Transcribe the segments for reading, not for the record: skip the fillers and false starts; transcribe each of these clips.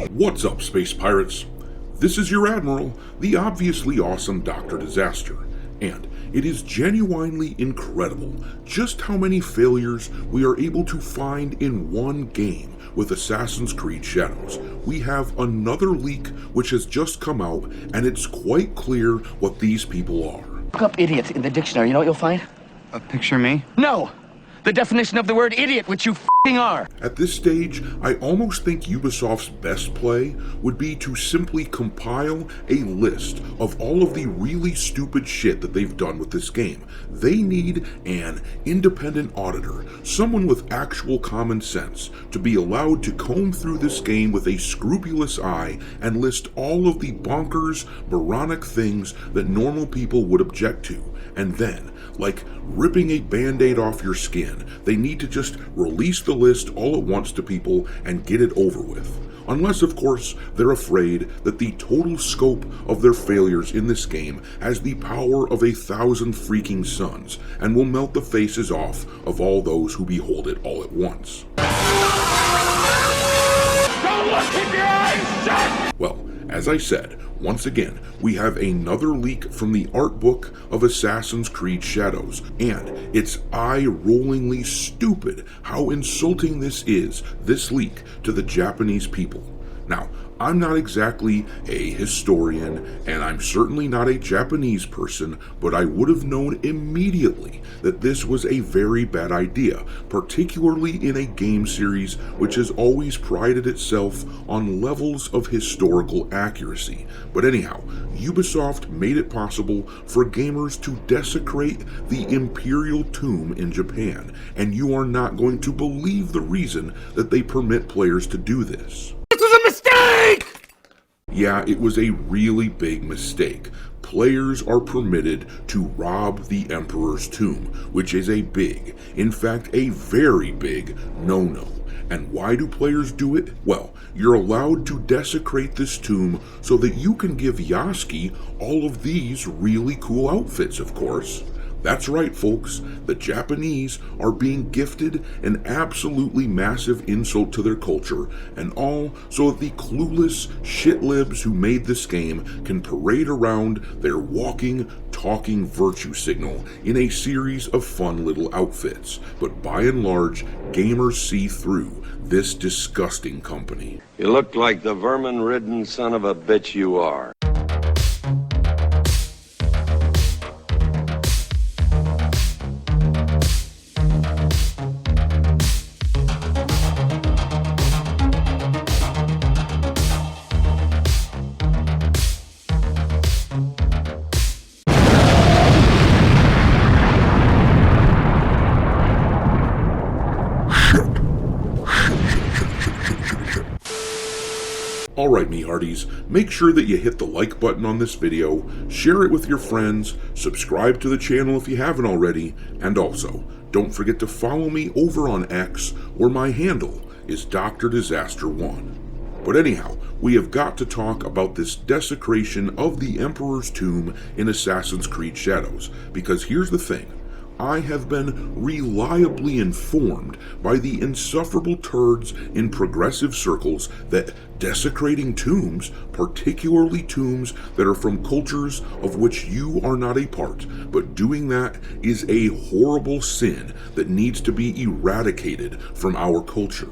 What's up, space pirates? This is your Admiral, the obviously awesome Dr. Disaster, and it is genuinely incredible just how many failures we are able to find in one game with Assassin's Creed Shadows. We have another leak which has just come out, and it's quite clear what these people are. Look up idiot in the dictionary, you know what you'll find? Picture me? No! The definition of the word idiot, which you f***ing are! At this stage, I almost think Ubisoft's best play would be to simply compile a list of all of the really stupid shit that they've done with this game. They need an independent auditor, someone with actual common sense, to be allowed to comb through this game with a scrupulous eye and list all of the bonkers, moronic things that normal people would object to. And then, like ripping a band-aid off your skin, they need to just release the list all at once to people and get it over with. Unless, of course, they're afraid that the total scope of their failures in this game has the power of 1,000 freaking suns and will melt the faces off of all those who behold it all at once. Don't look in your eyes, son! Well, as I said, once again, we have another leak from the art book of Assassin's Creed Shadows, and it's eye-rollingly stupid how insulting this leak, to the Japanese people. Now, I'm not exactly a historian, and I'm certainly not a Japanese person, but I would have known immediately that this was a very bad idea, particularly in a game series which has always prided itself on levels of historical accuracy. But anyhow, Ubisoft made it possible for gamers to desecrate the Imperial Tomb in Japan, and you are not going to believe the reason that they permit players to do this. This was a mistake! Yeah, it was a really big mistake. Players are permitted to rob the Emperor's tomb, which is a big, in fact a very big, no-no. And why do players do it? Well, you're allowed to desecrate this tomb so that you can give Yasuke all of these really cool outfits, of course. That's right, folks. The Japanese are being gifted an absolutely massive insult to their culture, and all so that the clueless shitlibs who made this game can parade around their walking, talking virtue signal in a series of fun little outfits. But by and large, gamers see through this disgusting company. You look like the vermin-ridden son of a bitch you are. Alright, me hearties, make sure that you hit the like button on this video, share it with your friends, subscribe to the channel if you haven't already, and also, don't forget to follow me over on X, where my handle is Dr. Disaster 1. But anyhow, we have got to talk about this desecration of the Emperor's tomb in Assassin's Creed Shadows, because here's the thing. I have been reliably informed by the insufferable turds in progressive circles that desecrating tombs, particularly tombs that are from cultures of which you are not a part, but doing that is a horrible sin that needs to be eradicated from our culture.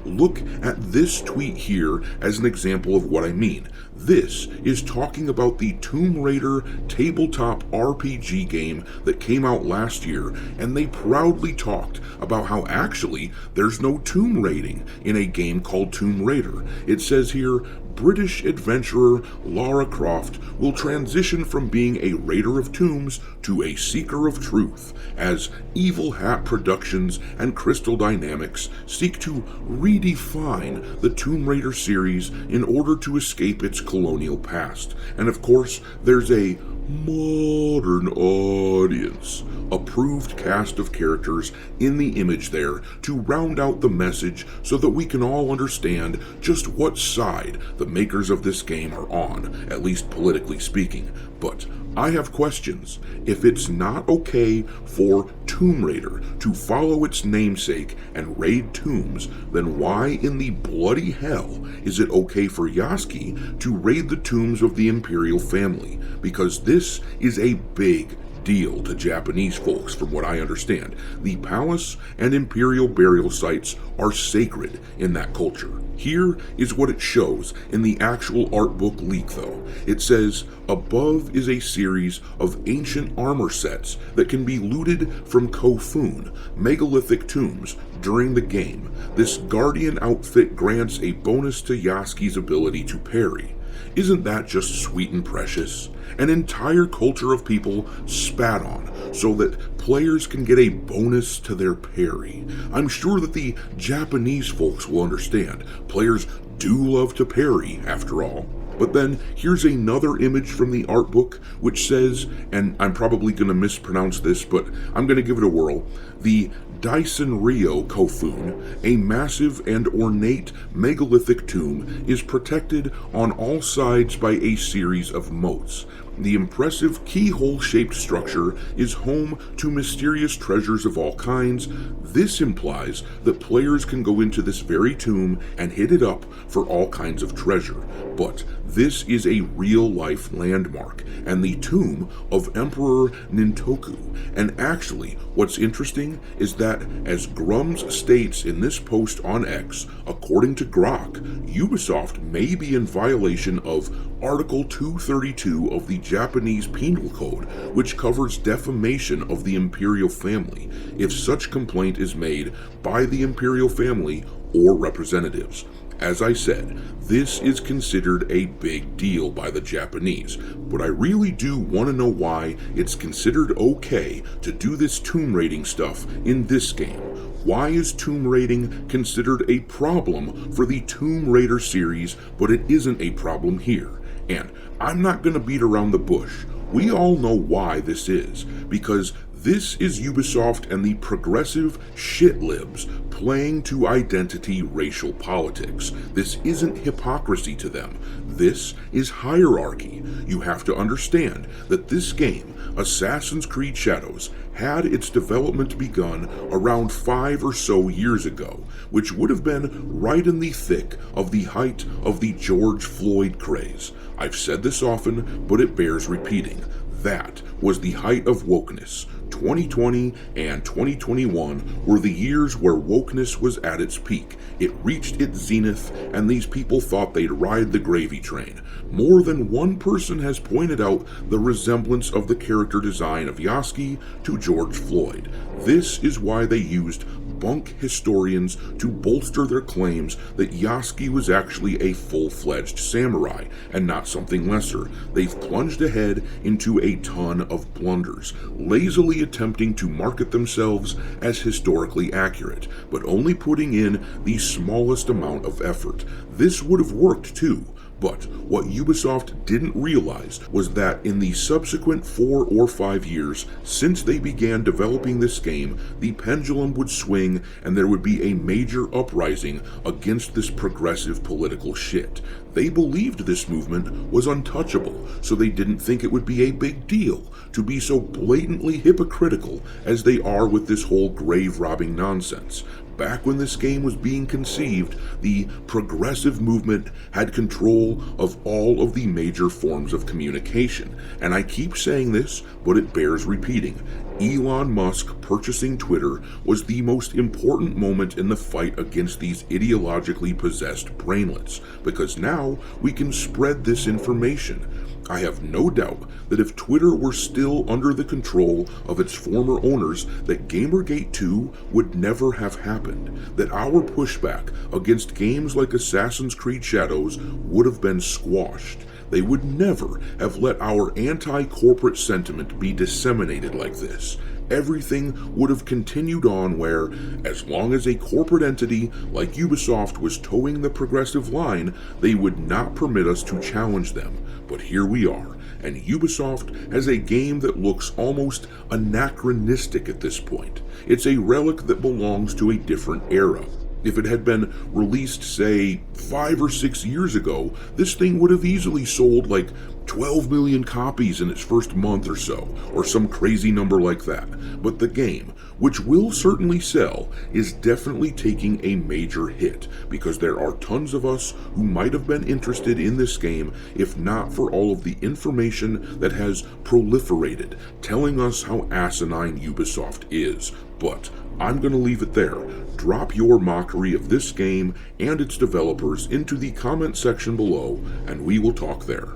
Look at this tweet here as an example of what I mean. This is talking about the Tomb Raider tabletop RPG game that came out last year, and they proudly talked about how actually there's no tomb raiding in a game called Tomb Raider. It says here, British adventurer Lara Croft will transition from being a raider of tombs to a seeker of truth, as Evil Hat Productions and Crystal Dynamics seek to redefine the Tomb Raider series in order to escape its colonial past. And of course, there's a modern audience approved cast of characters in the image there to round out the message so that we can all understand just what side the makers of this game are on, at least politically speaking, but I have questions. If it's not okay for Tomb Raider to follow its namesake and raid tombs, then why in the bloody hell is it okay for Yasuki to raid the tombs of the Imperial family? Because this is a big deal to Japanese folks, from what I understand. The palace and imperial burial sites are sacred in that culture. Here is what it shows in the actual art book leak though. It says, above is a series of ancient armor sets that can be looted from Kofun, megalithic tombs, during the game. This guardian outfit grants a bonus to Yasuki's ability to parry. Isn't that just sweet and precious? An entire culture of people spat on so that players can get a bonus to their parry. I'm sure that the Japanese folks will understand. Players do love to parry, after all. But then here's another image from the art book which says, and I'm probably going to mispronounce this, but I'm going to give it a whirl, the Daisen Ryo Kofun, a massive and ornate megalithic tomb, is protected on all sides by a series of moats. The impressive keyhole-shaped structure is home to mysterious treasures of all kinds. This implies that players can go into this very tomb and hit it up for all kinds of treasure. But this is a real-life landmark, and the tomb of Emperor Nintoku. And actually, what's interesting is that, as Grums states in this post on X, according to Grok, Ubisoft may be in violation of Article 232 of the Japanese Penal Code, which covers defamation of the imperial family, if such complaint is made by the imperial family or representatives. As I said, this is considered a big deal by the Japanese, but I really do want to know why it's considered okay to do this tomb raiding stuff in this game. Why is tomb raiding considered a problem for the Tomb Raider series, but it isn't a problem here? And I'm not going to beat around the bush. We all know why this is, because this is Ubisoft and the progressive shitlibs playing to identity racial politics. This isn't hypocrisy to them. This is hierarchy. You have to understand that this game, Assassin's Creed Shadows, had its development begun around 5 or so years ago, which would have been right in the thick of the height of the George Floyd craze. I've said this often, but it bears repeating. That was the height of wokeness. 2020 and 2021 were the years where wokeness was at its peak. It reached its zenith, and these people thought they'd ride the gravy train. More than one person has pointed out the resemblance of the character design of Yasuki to George Floyd. This is why they used bunk historians to bolster their claims that Yasuki was actually a full-fledged samurai and not something lesser. They've plunged ahead into a ton of blunders, lazily attempting to market themselves as historically accurate, but only putting in the smallest amount of effort. This would have worked too. But what Ubisoft didn't realize was that in the subsequent 4 or 5 years since they began developing this game, the pendulum would swing and there would be a major uprising against this progressive political shit. They believed this movement was untouchable, so they didn't think it would be a big deal to be so blatantly hypocritical as they are with this whole grave-robbing nonsense. Back when this game was being conceived, the progressive movement had control of all of the major forms of communication. And I keep saying this, but it bears repeating. Elon Musk purchasing Twitter was the most important moment in the fight against these ideologically possessed brainlets, because now we can spread this information. I have no doubt that if Twitter were still under the control of its former owners, that Gamergate 2 would never have happened, that our pushback against games like Assassin's Creed Shadows would have been squashed. They would never have let our anti-corporate sentiment be disseminated like this. Everything would have continued on where, as long as a corporate entity like Ubisoft was towing the progressive line, they would not permit us to challenge them. But here we are, and Ubisoft has a game that looks almost anachronistic at this point. It's a relic that belongs to a different era. If it had been released, say, 5 or 6 years ago, this thing would have easily sold like 12 million copies in its first month or so, or some crazy number like that. But the game, which will certainly sell, is definitely taking a major hit, because there are tons of us who might have been interested in this game if not for all of the information that has proliferated, telling us how asinine Ubisoft is. But I'm going to leave it there. Drop your mockery of this game and its developers into the comment section below, and we will talk there.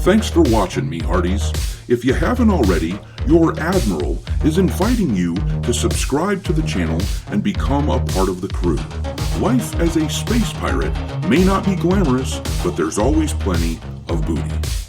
Thanks for watching, me hearties. If you haven't already, your Admiral is inviting you to subscribe to the channel and become a part of the crew. Life as a space pirate may not be glamorous, but there's always plenty of booty.